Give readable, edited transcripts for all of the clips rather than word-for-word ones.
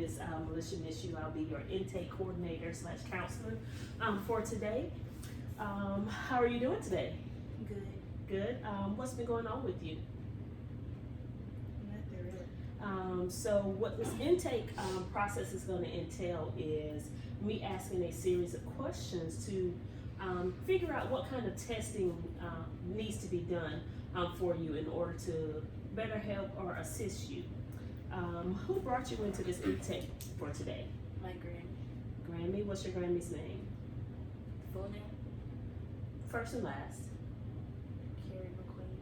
is Melissa Mishu. I'll be your intake coordinator slash counselor for today. How are you doing today? Good. Good. What's been going on with you? Nothing really. So what this intake process is going to entail is me asking a series of questions to figure out what kind of testing needs to be done for you in order to better help or assist you. Who brought you into this intake for today? My granny. Grammy. What's your Grammy's name? Full name? First and last. Carrie McQueen.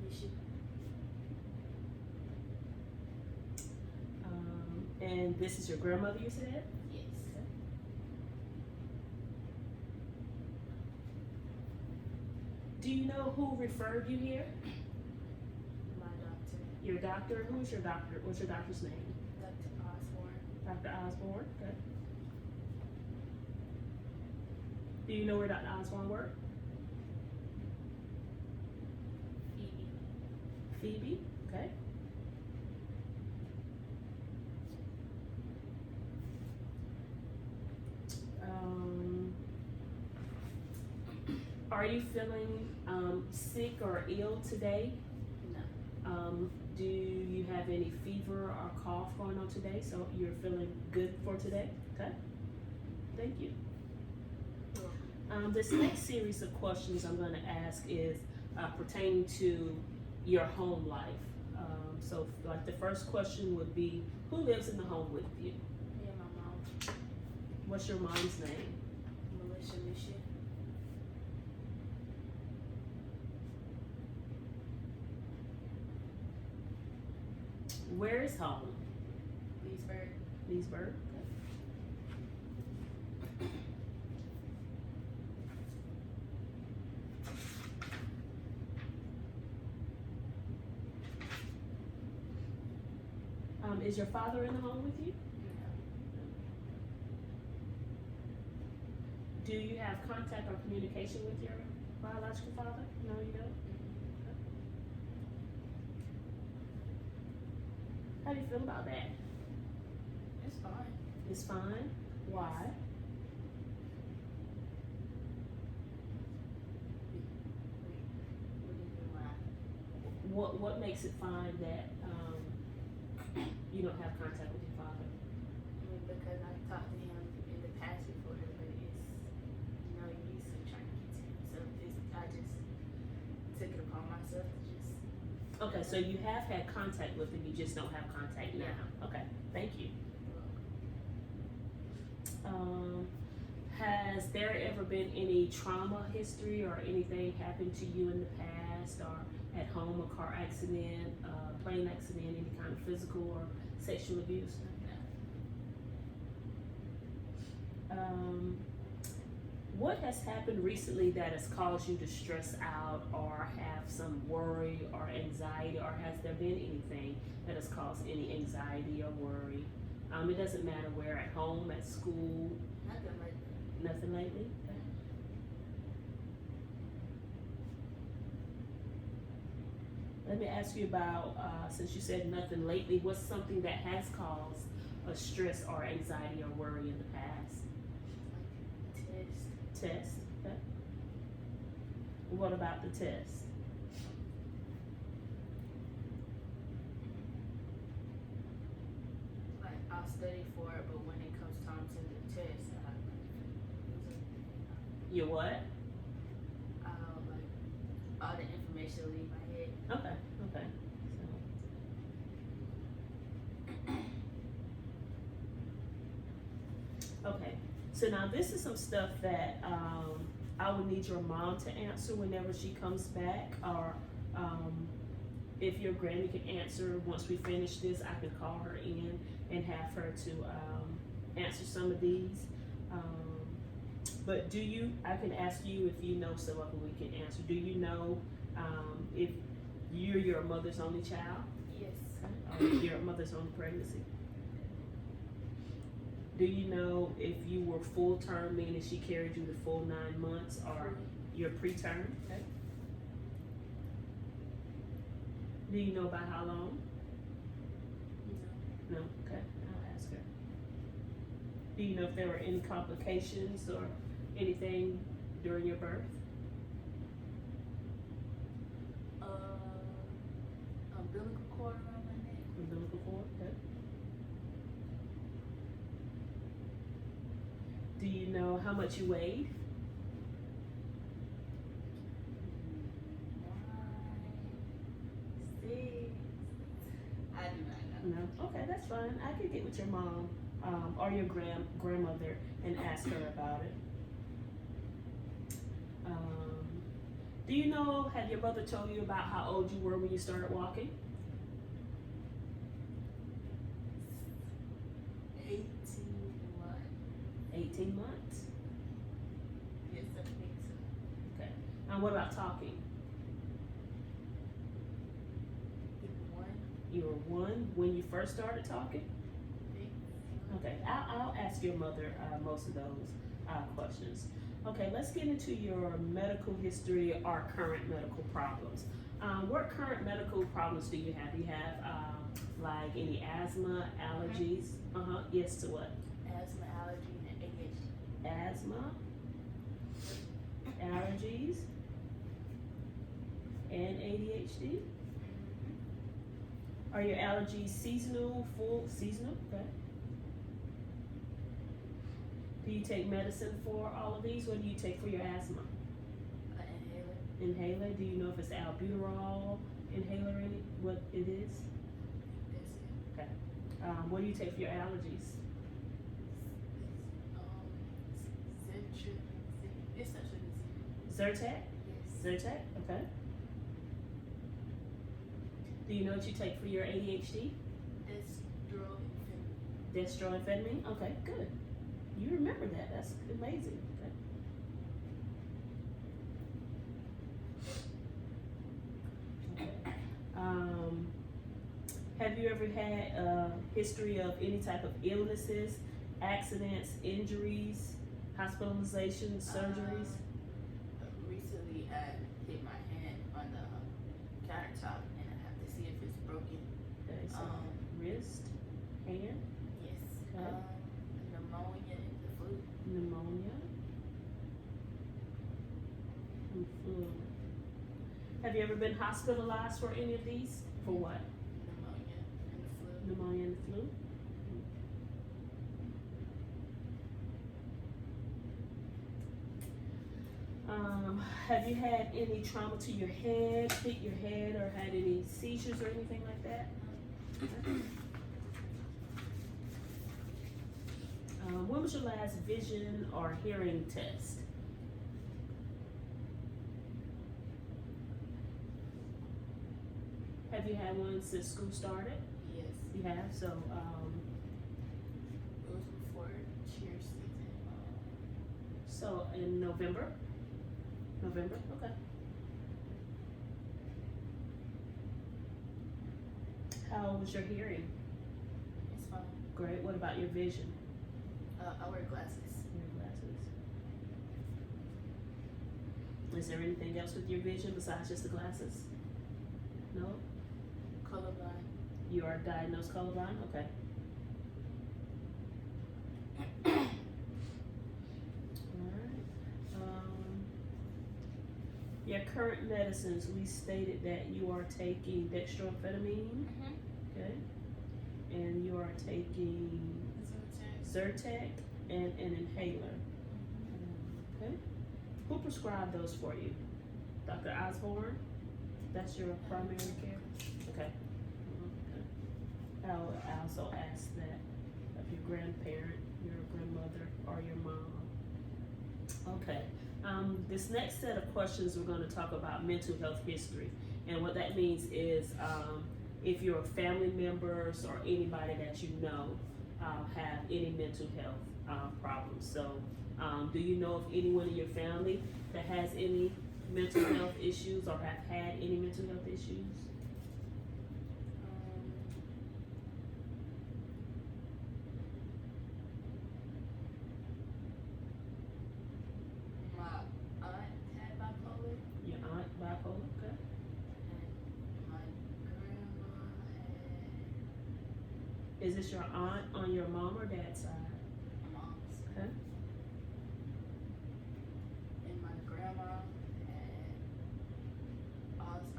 Bishop. And this is your grandmother, you said? Yes. Do you know who referred you here? My doctor. Your doctor? Who's your doctor? What's your doctor's name? Dr. Osborne. Dr. Osborne. Okay. Do you know where Dr. Osborne worked? Phoebe. Phoebe. Okay. Are you feeling sick or ill today? No. Do you have any fever or cough going on today? So you're feeling good for today? Okay. Thank you. This next series of questions I'm going to ask is pertaining to your home life. So like the first question would be, who lives in the home with you? Me and my mom. What's your mom's name? Melissa Mishu. Where is home? Leesburg. Leesburg. Is your father in the home with you? No. Do you have contact or communication with your biological father? No, you don't? How do you feel about that? It's fine. It's fine. Why? What do you mean why? What makes it fine that you don't have contact with your father? I mean, because I've talked to him in the past before, but it's, used to trying to get to him. So I just took it upon myself to just. Okay, so you have had contact with him, you just don't have contact now. Okay, thank you. Has there ever been any trauma history or anything happened to you in the past or at home, a car accident, plane accident, any kind of physical or sexual abuse? What has happened recently that has caused you to stress out or have some worry or anxiety, or has there been anything that has caused any anxiety or worry? It doesn't matter where, at home, at school. Nothing like that. Nothing lately? Let me ask you about, since you said nothing lately, what's something that has caused a stress or anxiety or worry in the past? Test, okay. What about the test? Like, I'll study for it, but when it comes time to the test, You what? I'll all the information will leave my head. Okay, okay. Okay, so now this is some stuff that I would need your mom to answer whenever she comes back, or if your granny can answer once we finish this, I can call her in and have her to answer some of these. But I can ask you if you know some of them we can answer. Do you know if you're your mother's only child? Yes. Or your mother's only pregnancy? Do you know if you were full term, meaning she carried you the full 9 months, or you're preterm? Okay. Do you know about how long? No? Okay, I'll ask her. Do you know if there were any complications or anything during your birth? Umbilical cord around my neck. Umbilical cord, okay. Do you know how much you weighed? I do not know. No? Okay, that's fine. I could get with your mom or your grandmother and ask her about it. Do you know, have your mother told you about how old you were when you started walking? 18 months. 18 months? Yes, I think so. Okay. And what about talking? One. You were 1 when you first started talking? Okay, I'll ask your mother most of those questions. Okay, let's get into your medical history or current medical problems. What current medical problems do you have? Do you have like any asthma, allergies? Yes to what? Asthma, allergy, and ADHD. Asthma, allergies, and ADHD? Are your allergies seasonal, full seasonal? Okay. Do you take medicine for all of these? What do you take for your asthma? Inhaler. Inhaler. Do you know if it's albuterol inhaler in it? What it is? That's it. Okay. What do you take for your allergies? It's actually Zyrtec? yes. Zyrtec? Okay. Do you know what you take for your ADHD? Dextroamphetamine? Okay, good. You remember that. That's amazing. Okay. Okay. Have you ever had a history of any type of illnesses, accidents, injuries, hospitalizations, surgeries? Recently, I hit my hand on the countertop, and I have to see if it's broken. Okay, so wrist, hand, Yes. Okay. Pneumonia and the flu. pneumonia, and flu. Have you ever been hospitalized for any of these? For what? Pneumonia and the flu. Pneumonia and flu? Have you had any trauma to your head, hit your head, or had any seizures or anything like that? When was your last vision or hearing test? Have you had one since school started? Yes. You have, so, It was before cheer season. so in November? November, okay. How was your hearing? It's fine. Great, what about your vision? I wear glasses. Your glasses. Is there anything else with your vision besides just the glasses? No? Colorblind. You are diagnosed colorblind? Okay. Your current medicines, we stated that you are taking dextroamphetamine, okay? And you are taking Zyrtec and an inhaler, okay? Who prescribed those for you? Dr. Osborne? That's your primary care? Okay. I'll also ask that of your grandparent, your grandmother, or your mom. Okay. This next set of questions, we're going to talk about mental health history. And what that means is if your family members or anybody that you know have any mental health problems. So do you know of anyone in your family that has any mental health issues or have had any mental health issues? Is this your aunt on your mom or dad's side? My mom's. Okay. And my grandma had Alzheimer's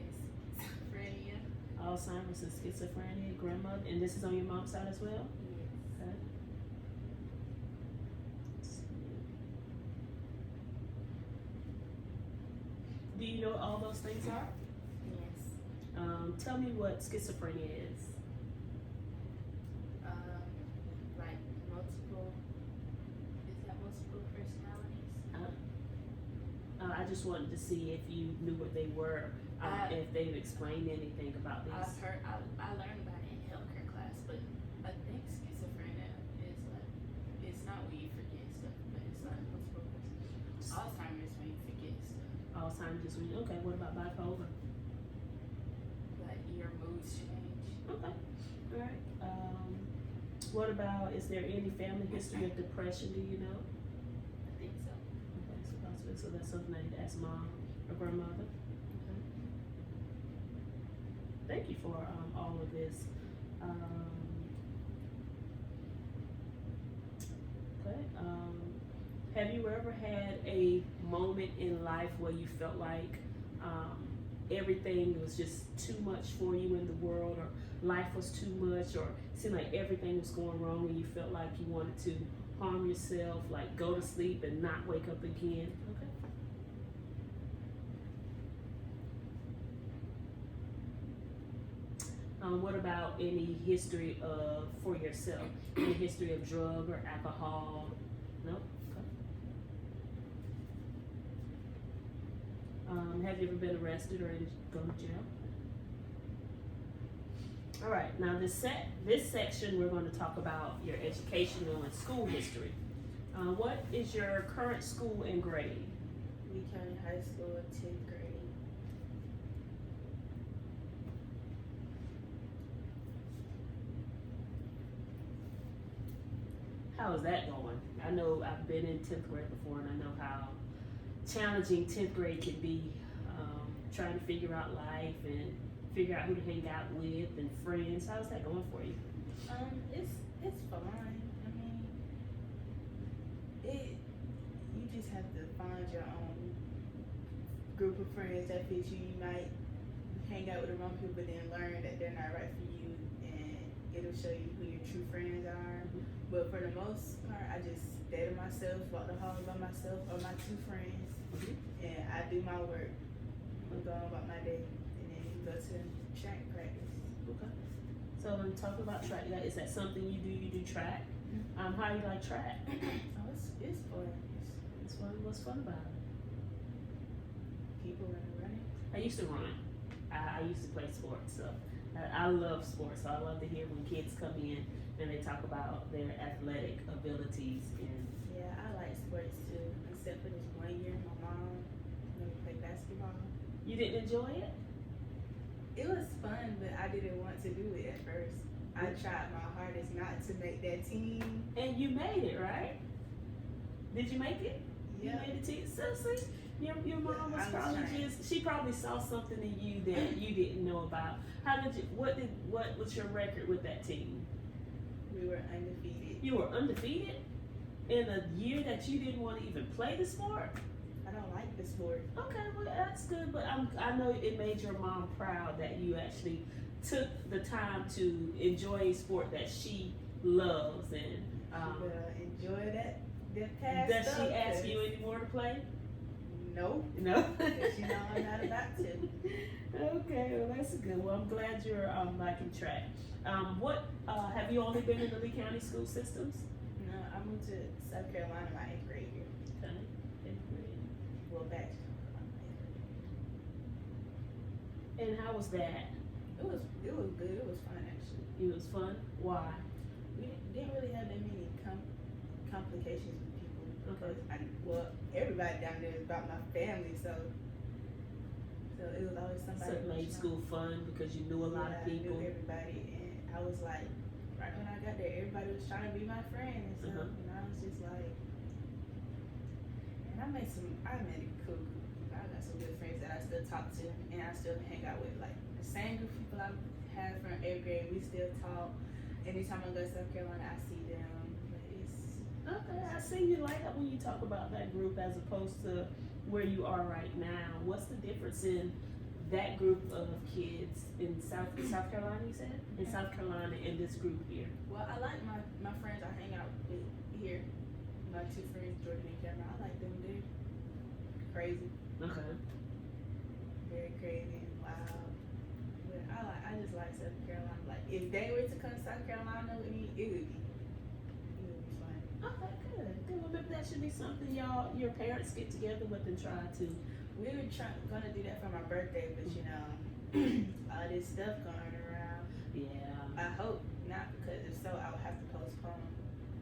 and schizophrenia. Alzheimer's and schizophrenia, grandmother, and this is on your mom's side as well? Yes. Okay. Let's see. Do you know what all those things are? Yes. Tell me what schizophrenia is. Like multiple. Is that multiple personalities? I just wanted to see if you knew what they were, if they've explained anything about these. I've heard. I learned about it in healthcare class, but I think schizophrenia is like it's not when you forget stuff, but it's like multiple personalities. Alzheimer's when you forget stuff. Alzheimer's. Okay. What about bipolar? Like your moods change. Okay. All right. What about? Is there any family history of depression? Do you know? I think so. Okay. So possibly. So that's something I need to ask mom or grandmother. Thank you for all of this. Okay. Have you ever had a moment in life where you felt like everything was just too much for you in the world, or life was too much, or it seemed like everything was going wrong and you felt like you wanted to harm yourself, like go to sleep and not wake up again? Okay. What about any history of, for yourself, any history of drug or alcohol? No? Okay. Have you ever been arrested or gone to jail? All right, now this section we're going to talk about your educational and school history. What is your current school and grade? Lee County High School, 10th grade. How is that going? I know I've been in 10th grade before, and I know how challenging 10th grade can be, trying to figure out life and figure out who to hang out with and friends. How's that going for you? It's fine. I mean, you just have to find your own group of friends that fit you. You might hang out with the wrong people, but then learn that they're not right for you, and it'll show you who your true friends are. But for the most part, I just stay to myself, walk the halls by myself, or my two friends, and I do my work. I'm going about my day, and then go to track practice. Okay. So when talk about track, is that something you do? You do track? How do you like track? Oh, it's fun. It's fun. What's fun about it? People running. I used to run. I used to play sports, so I love sports. So I love to hear when kids come in and they talk about their athletic abilities. And Yeah, I like sports too, except for this one year my mom made me play basketball. you didn't enjoy it? It was fun, but I didn't want to do it at first. I tried my hardest not to make that team. And you made it, right? Did you make it? Yeah. You made the team. So see, your mom was I was probably trying. she probably saw something in you that you didn't know about. What was your record with that team? We were undefeated. You were undefeated in a year that you didn't want to even play the sport? I don't like the sport. Okay, well that's good, but I know it made your mom proud that you actually took the time to enjoy a sport that she loves. And Enjoy that past does stuff, she ask 'cause- you anymore to play? No. No. Because you know I'm not about to. Okay, well that's good. Well, I'm glad you're liking track. What have you only been in the Lee County school systems? No, I moved to South Carolina my 8th grade year. Okay, 8th grade. Well, back to And how was that? It was good. It was fun actually. It was fun. Why? We didn't really have that many complications with people. Okay. Everybody down there is about my family, so it was always So somebody. it made school fun because you knew a lot of people. I knew everybody, and I was like, right when I got there, everybody was trying to be my friend and stuff, and I was just like, and I met a cool group of people. I got some good friends that I still talk to, and I still hang out with, like the same group of people I had from 8th grade. We still talk. anytime I go to South Carolina, I see them. But it's Okay, I see you light up when you talk about that group as opposed to where you are right now. What's the difference in that group of kids in South Carolina? You said in South Carolina and this group here. well, I like my friends I hang out with here. My two friends, Jordan and Cameron. I like them. They're crazy, Okay. very crazy and wild. But I just like South Carolina. Like if they were to come to South Carolina with me, it would be fun. Okay, good. Good. Well, maybe that should be something your parents get together with and try to. We were gonna do that for my birthday, but you know, all this stuff going around. Yeah. I hope not, because if so, I would have to postpone.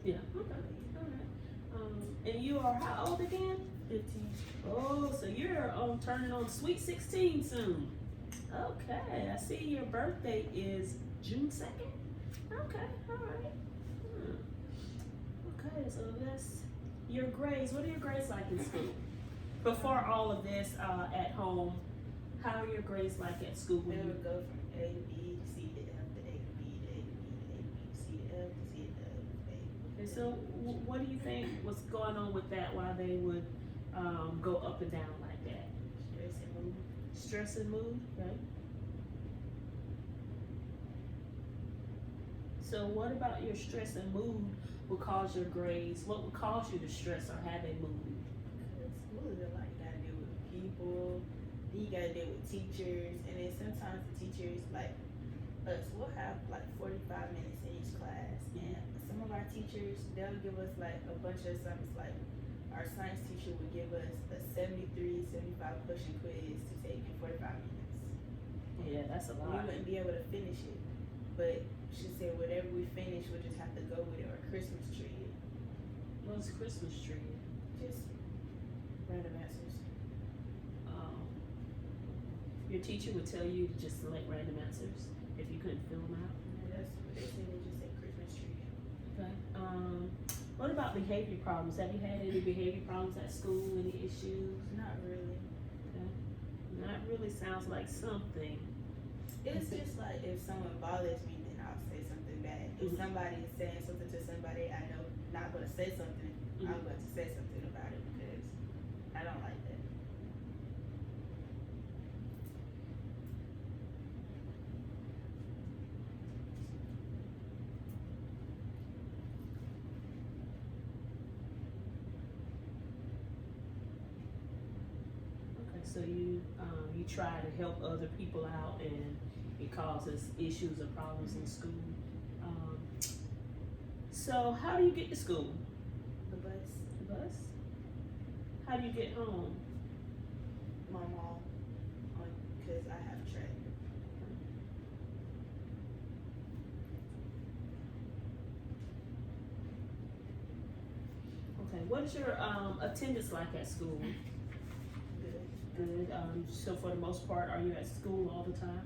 Yeah. Okay. All right. And you are how old again? 15. Oh, so you're turning on sweet 16 soon. Okay. I see your birthday is June 2nd. Okay. All right. Okay. So that's your grades. What are your grades like in school? Before all of this, at home, how are your grades like at school? They would go from A to B, C to F to A to B to A to B to A to B to C to F to C to F to A. And so, what do you think was going on with that? Why they would go up and down like that? Stress and mood. Stress and mood. Okay. So, what about your stress and mood would cause your grades? What would cause you to stress or have a mood? Because school is like you gotta deal with people, then you gotta deal with teachers, and then sometimes the teachers like us, we'll have like 45 minutes in each class, and some of our teachers they'll give us like a bunch of assignments. Like our science teacher would give us a 73, 75 question quiz to take in 45 minutes. Yeah, that's a We lot. wouldn't be able to finish it, but she said whatever we finish, we'll just have to go with it or Christmas tree it. What's Christmas tree? Just random answers. Your teacher would tell you to just select random answers if you couldn't fill them out. And that's what they said. They just said Christmas tree. Okay. What about behavior problems? Have you had any behavior problems at school? Any issues? Not really. Okay. Not really sounds like something. It's just like if someone bothers me, then I'll say something bad. If somebody is saying something to somebody I know not going to say something, I'm going to say something about it because I don't like that. Okay, so you try to help other people out, and it causes issues or problems in school. So how do you get to school? The bus, The bus? How do you get home? my mom, because I have track. Okay, what is your attendance like at school? Good. Good. So for the most part, are you at school all the time?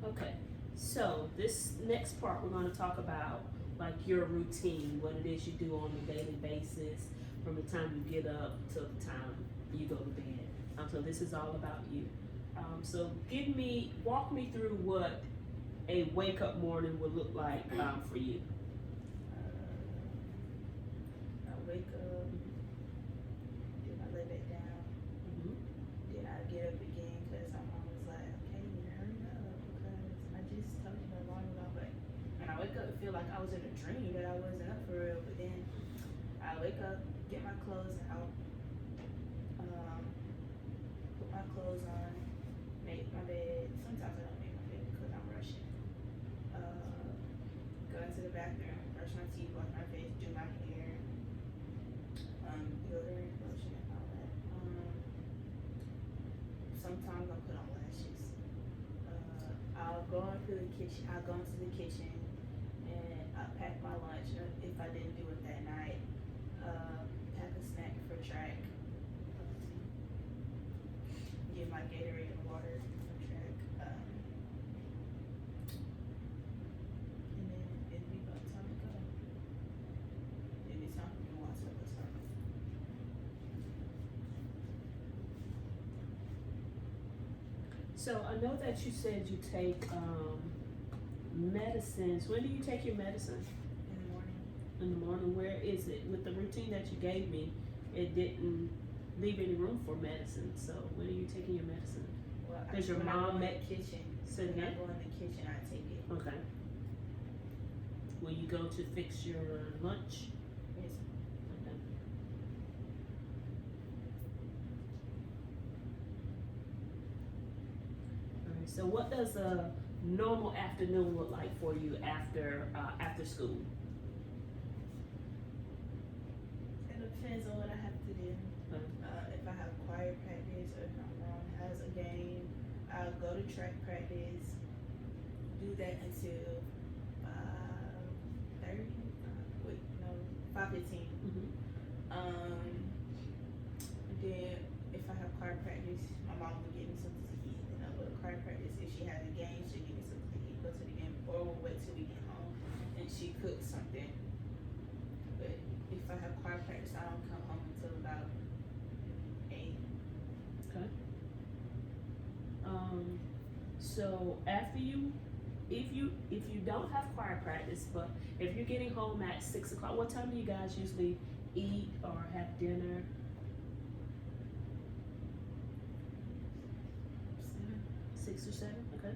Okay. So this next part, we're going to talk about like your routine, what it is you do on a daily basis, from the time you get up till the time you go to bed. So this is all about you. So walk me through what a wake up morning would look like for you. I wake up, then I lay back down, then I get up again because my mom was like, okay, you need to hurry up because I just told you not long ago. But when I wake up, it feel like I was in a dream that I wasn't up for real. But then I wake up, get my clothes out, put my clothes on, make my bed. Sometimes I don't make my bed because I'm rushing. Go into the bathroom, brush my teeth, wash my face, do my hair, deodorant, lotion, and all that. Sometimes I put on lashes. I'll go into the kitchen. And I pack my lunch if I didn't do it that night. Pack a snack for track. Get my Gatorade and water for track. And then it'd be about time to go. It'd be time for me So I know that you said you take medicines. When do you take your medicine? In the morning. In the morning. Where is it? With the routine that you gave me, it didn't leave any room for medicine. So when are you taking your medicine? Well, Does your when I mom go in make the kitchen? Say When I that? go in the kitchen, I take it. Okay. Will you go to fix your lunch? Yes. Okay. Alright, so what does a normal afternoon look like for you after school? It depends on what I have to do. If I have choir practice or if my mom has a game, I'll go to track practice, do that until 5:30. Wait, no, 5:15. Mm-hmm. And then if I have choir practice, my mom will give me something to eat. Then I'll go to choir practice. If she has a game, she'll give me something to eat. Go to the game, or we'll wait till we get home and she cooks something. But if I have choir practice, I don't come home until about 8. Okay. So after if you don't have choir practice, but if you're getting home at 6 o'clock, what time do you guys usually eat or have dinner? 6 or 7. Okay.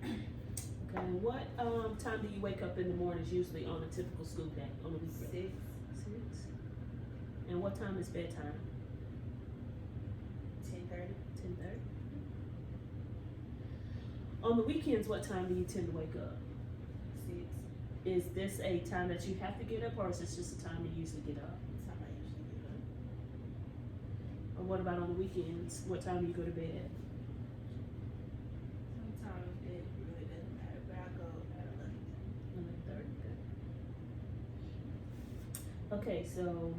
Okay. And what time do you wake up in the mornings usually on a typical school day on a weekday? 6, 6. And what time is bedtime? 10:30. 10:30. On the weekends, what time do you tend to wake up? 6. Is this a time that you have to get up, or is this just a time you usually get up? That's how I usually get up. Or what about on the weekends? What time do you go to bed? Sometimes it really doesn't matter, but I go at 11. 11:30. Okay, so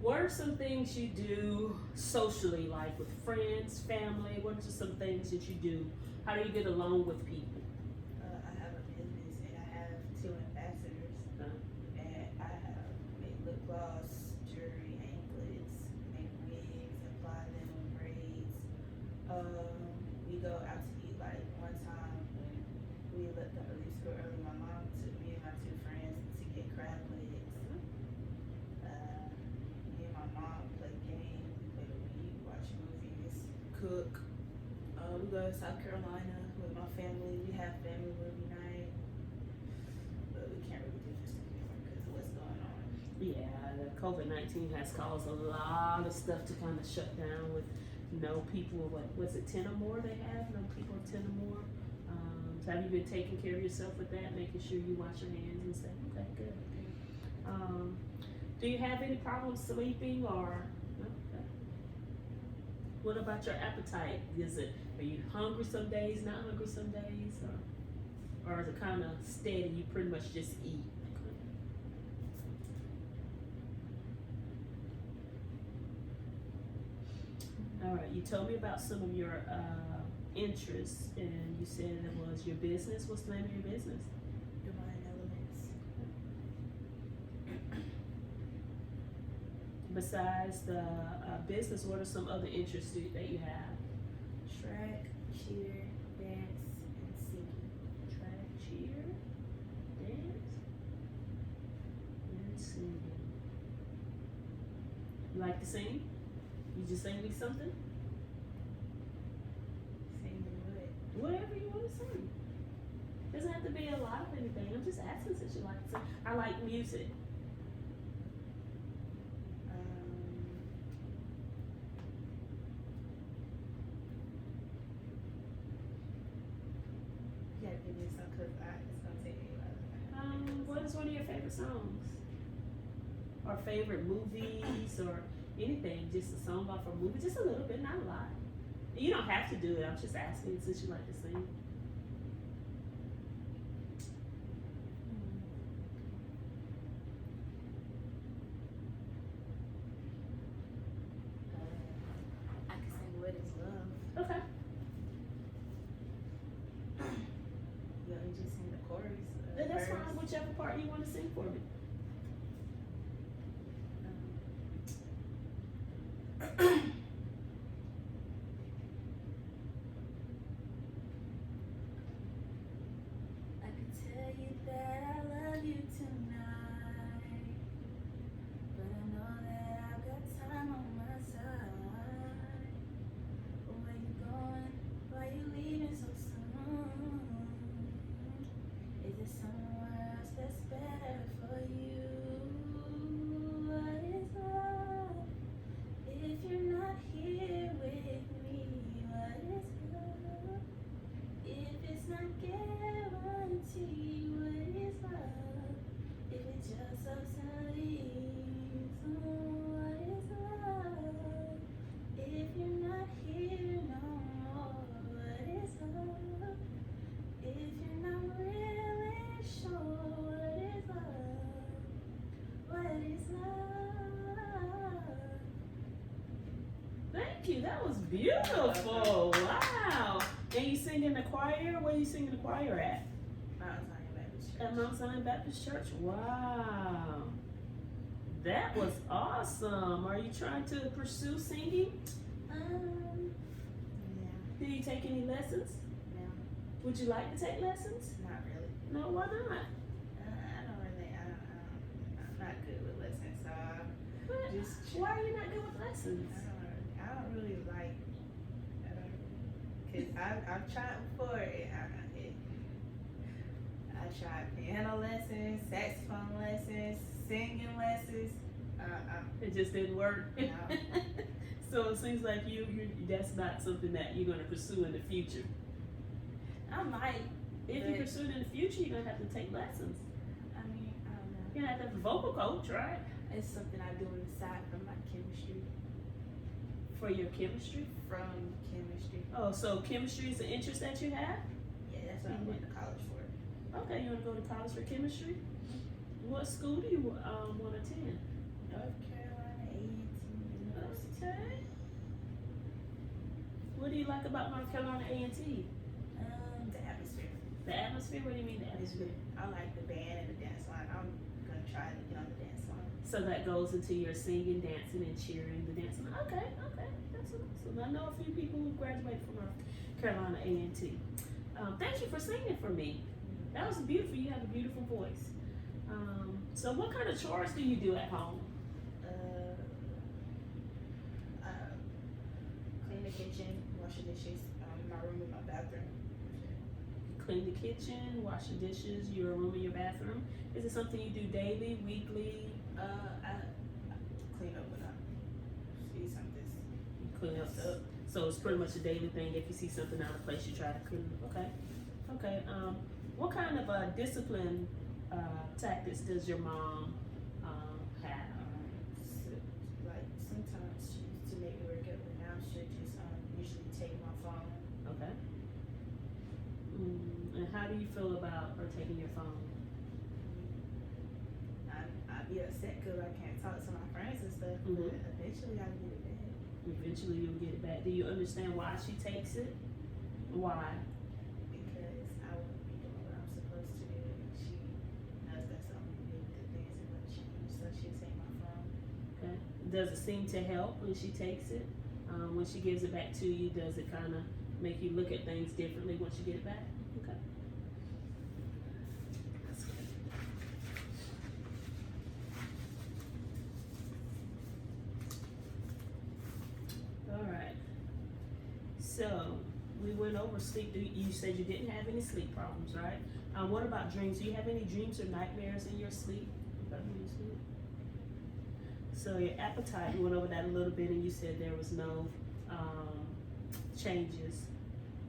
what are some things you do socially, like with friends, family? What are some things that you do? How do you get along with people? I have a business and I have 2 ambassadors. And I have made lip gloss, jewelry, anklets, make wigs, apply them on braids. We go out to eat. Like one time when we left out of school early, my mom took me and my 2 friends to get crab legs. Me and my mom play games, we play the Wii, watch movies, cook. We go to South Carolina with my family. We have family movie night, but we can't really do this anymore because of what's going on. Yeah, the COVID-19 has caused a lot of stuff to kind of shut down with no people. What was it, 10 or more they have? No people 10 or more. So have you been taking care of yourself with that, making sure you wash your hands and stuff? Okay, good. Do you have any problems sleeping or? No? Okay. What about your appetite? Are you hungry some days, not hungry some days, or is it kind of steady? You pretty much just eat. All right. You told me about some of your interests, and you said it was your business. What's the name of your business? Divine Elements. Besides the business, what are some other interests that you have? Track, cheer, dance, and singing. Track, cheer, dance, and singing. You like to sing? You just sing me something? Singing what? Whatever you want to sing. Doesn't have to be a lot of anything. I'm just asking since you like to sing. I like music. You gotta give me some because it's gonna take me a while. What is one of your favorite songs? Or favorite movies or anything? Just a song off a movie? Just a little bit, not a lot. You don't have to do it. I'm just asking since you like to sing. I can sing What Is Love. Okay. You only just sing the chorus. That's verse. fine. Whichever part you want to sing for me. Thank you. That was beautiful. Wow. And you sing in the choir? Where you sing in the choir at? Mount Zion Baptist Church. At Mount Zion Baptist Church? Wow. That was awesome. Are you trying to pursue singing? Yeah. Do you take any lessons? No, Would you like to take lessons? not really. No, why not? I don't really. I'm not good with lessons. So What? just. Why are you not good with lessons? I don't really like. Cause I've tried before. I tried piano lessons, saxophone lessons, singing lessons. It just didn't work. No. So it seems like you that's not something that you're gonna pursue in the future. I might. If you pursue it in the future, you're gonna have to take lessons. I mean, I don't know. You're gonna have to have a vocal coach, right? It's something I do on the side from my chemistry. For your chemistry. From chemistry. Oh, so chemistry is an interest that you have? Yeah, that's what I went to college for. Okay, you wanna go to college for chemistry? What school do you want to attend? North Carolina A&T University. Okay. What do you like about North Carolina A&T? The atmosphere. The atmosphere? What do you mean the atmosphere? I like the band and the dance line. I'm gonna try to get on the dance line. So that goes into your singing, dancing, and cheering, the dancing. Okay, that's awesome. I know a few people who graduated from North Carolina A&T. Thank you for singing for me. That was beautiful. You have a beautiful voice. So what kind of chores do you do at home? Clean the kitchen, wash the dishes, my room and my bathroom. Clean the kitchen, wash the dishes, your room and your bathroom. Is it something you do daily, weekly? I clean up when I see something. You clean up. messed up. So it's pretty much a daily thing. If you see something out of place, you try to clean it. Okay. Okay. What kind of discipline tactics does your mom have? Like sometimes she used to make me work out, but now she'll just usually take my phone. Okay. And how do you feel about her taking your phone? I'd be upset because I can't talk to my friends and stuff, but eventually I'll get it back. Eventually you'll get it back. Do you understand why she takes it? Why? Because I wouldn't be doing what I'm supposed to do, and she knows that's the only thing that things are going to change, so she'll take my phone. Okay. Does it seem to help when she takes it? When she gives it back to you, does it kind of make you look at things differently once you get it back? Okay. That's good. All right. So we went over sleep. You said you didn't have any sleep problems, right? What about dreams? Do you have any dreams or nightmares in your sleep? So your appetite, we went over that a little bit, and you said there was no changes.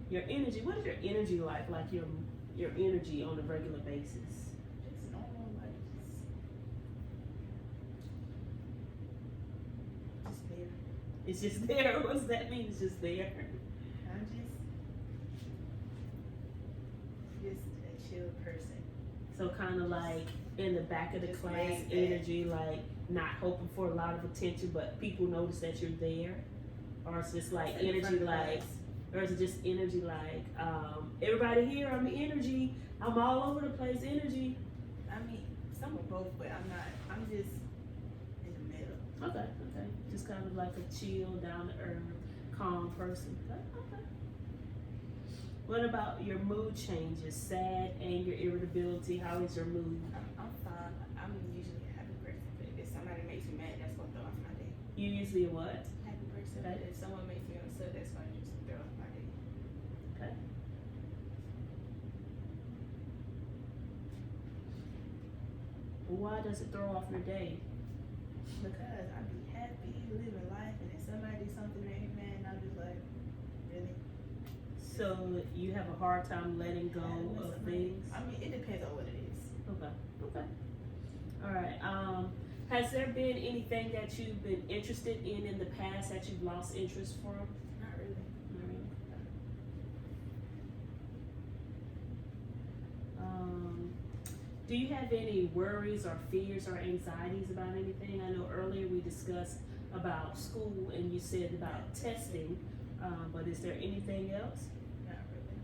Your energy, what is your energy like? Like your energy on a regular basis? Just normal, like just there. It's just there. What does that mean? It's just there. I'm just a chill person. So kind of like in the back of the Just class, laid back. energy, like not hoping for a lot of attention, but people notice that you're there. Or it's just like At the front energy, of the like, class. or is it just energy, like everybody here? I'm energy. I'm all over the place. Energy. I mean, some of both, but I'm not. I'm just in the middle. Okay. Just kind of like a chill, down to earth, calm person. Okay. What about your mood changes? Sad, anger, irritability. How is your mood? I'm fine. I'm usually a happy person, but if somebody makes me mad, that's gonna throw off my day. You usually a what? Happy person. Okay. If someone makes me upset, that's gonna just throw off my day. Okay. Why does it throw off your day? Because I be happy, living life, and if somebody do something to make me mad, and I'm just like, really? So you have a hard time letting go of things? I mean, it depends on what it is. Okay. All right. Has there been anything that you've been interested in the past that you've lost interest from? Not really. Do you have any worries or fears or anxieties about anything? I know earlier we discussed about school, and you said about testing, but is there anything else? Not really.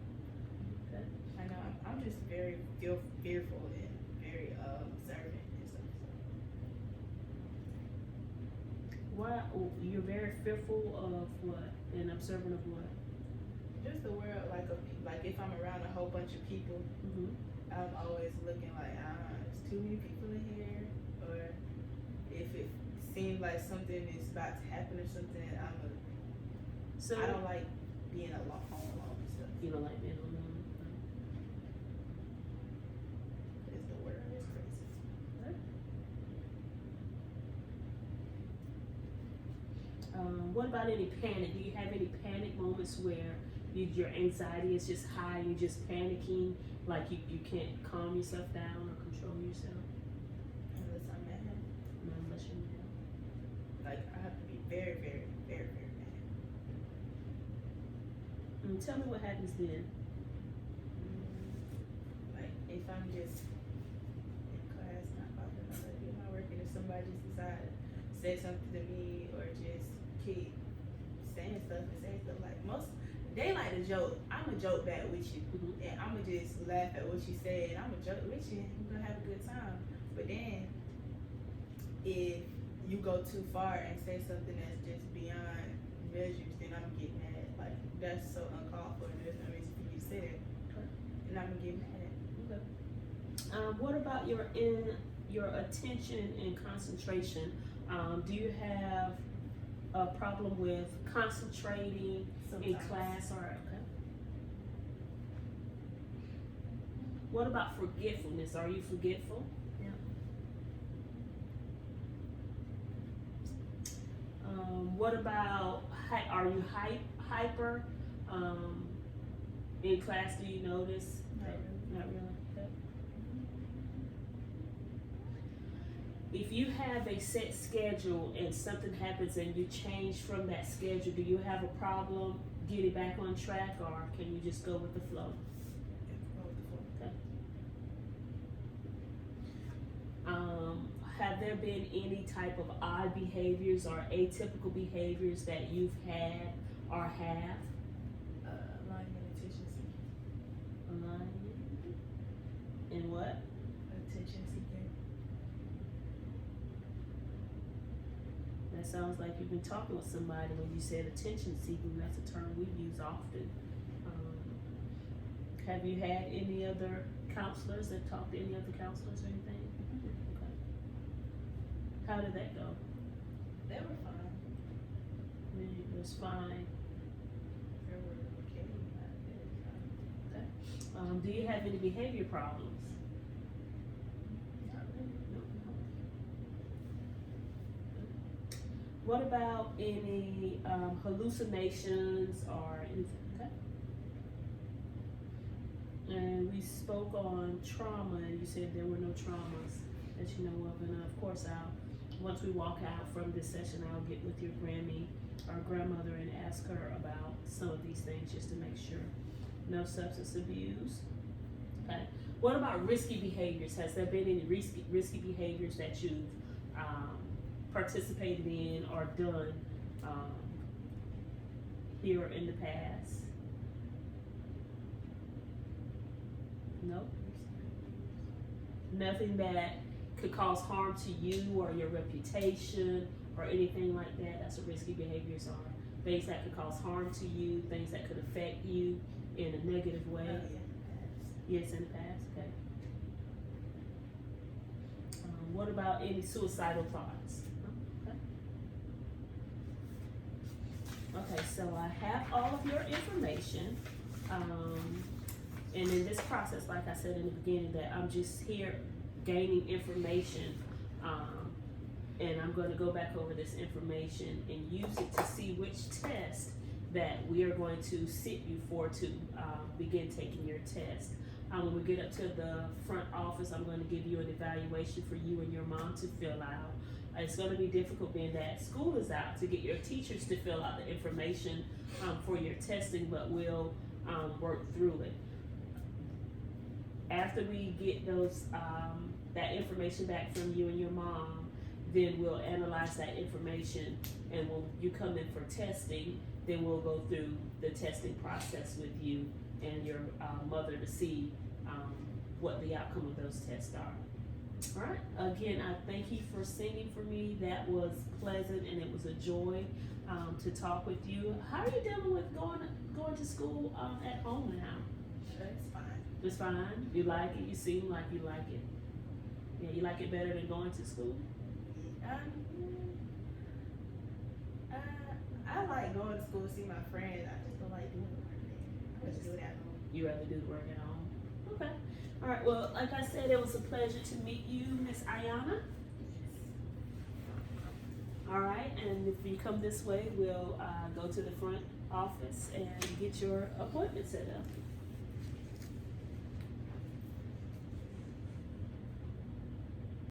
Okay. I know I'm just very fearful and very observant and stuff. Why, you're very fearful of what, and observant of what? Just the world, like if I'm around a whole bunch of people, Mm-hmm. I'm always looking like, there's too many people in here, or if it seems like something is about to happen or something, So I don't like being alone, home alone and stuff. you don't like being alone. It's the world, it's crazy. What about any panic? Do you have any panic moments where your anxiety is just high, you're just panicking, like you can't calm yourself down or control yourself? Unless I'm mad. No, unless you're mad. Like, I have to be very, very, very, very mad. Tell me what happens then. Like, if I'm just in class, not bothering nobody doing my work, and if somebody just decide to say something to me or just keep saying stuff, like they like to joke. I'ma joke back with you, Mm-hmm. and I'ma just laugh at what you said. I'ma joke with you, and we're gonna have a good time. But then, if you go too far and say something that's just beyond measures, then I'm gonna get mad. Like, that's so uncalled for, and there's no reason for you to say that. And I'm gonna get mad. What about your attention and concentration? Do you have a problem with concentrating in Sometimes. class or okay? What about forgetfulness? Are you forgetful? Yeah. What about are you hyper? In class, do you notice? Not really. Not really. Okay. If you have a set schedule and something happens and you change from that schedule, do you have a problem getting back on track, or can you just go with the flow? Okay. Have there been any type of odd behaviors or atypical behaviors that you've had or have? Lying and attention seeking. Lying and what? Attention seeking. That sounds like you've been talking with somebody when you said attention seeking. That's a term we use often. Have you had any other counselors that talked to any other counselors or anything? Okay. How did that go? They were fine. It was fine. They were okay. Do you have any behavior problems? Not really. No. What about any hallucinations or anything? Okay. And we spoke on trauma, and you said there were no traumas that you know of. And of course, once we walk out from this session, I'll get with your Grammy or grandmother and ask her about some of these things just to make sure. No substance abuse. Okay. What about risky behaviors? Has there been any risky behaviors that you've participated in or done here in the past? No. Nothing that could cause harm to you or your reputation or anything like that. That's what risky behaviors are. Things that could cause harm to you, things that could affect you in a negative way. Oh, yeah. Yes, in the past. Okay. What about any suicidal thoughts? Okay, so I have all of your information. And in this process, like I said in the beginning, that I'm just here gaining information. And I'm going to go back over this information and use it to see which test that we are going to sit you for to begin taking your test. When we get up to the front office, I'm going to give you an evaluation for you and your mom to fill out. It's going to be difficult being that school is out to get your teachers to fill out the information for your testing, but we'll work through it. After we get those that information back from you and your mom, then we'll analyze that information, and when you come in for testing, then we'll go through the testing process with you and your mother to see what the outcome of those tests are. All right. Again, I thank you for singing for me. That was pleasant, and it was a joy to talk with you. How are you dealing with going to school at home now? It's fine. It's fine. You like it. You seem like you like it. Yeah, you like it better than going to school. I like going to school to see my friends. I just don't like doing the work there. I just do it at home. You rather do the work at home. Okay. All right. Well, like I said, it was a pleasure to meet you, Miss Ayana. All right, and if you come this way, we'll go to the front office and get your appointment set up.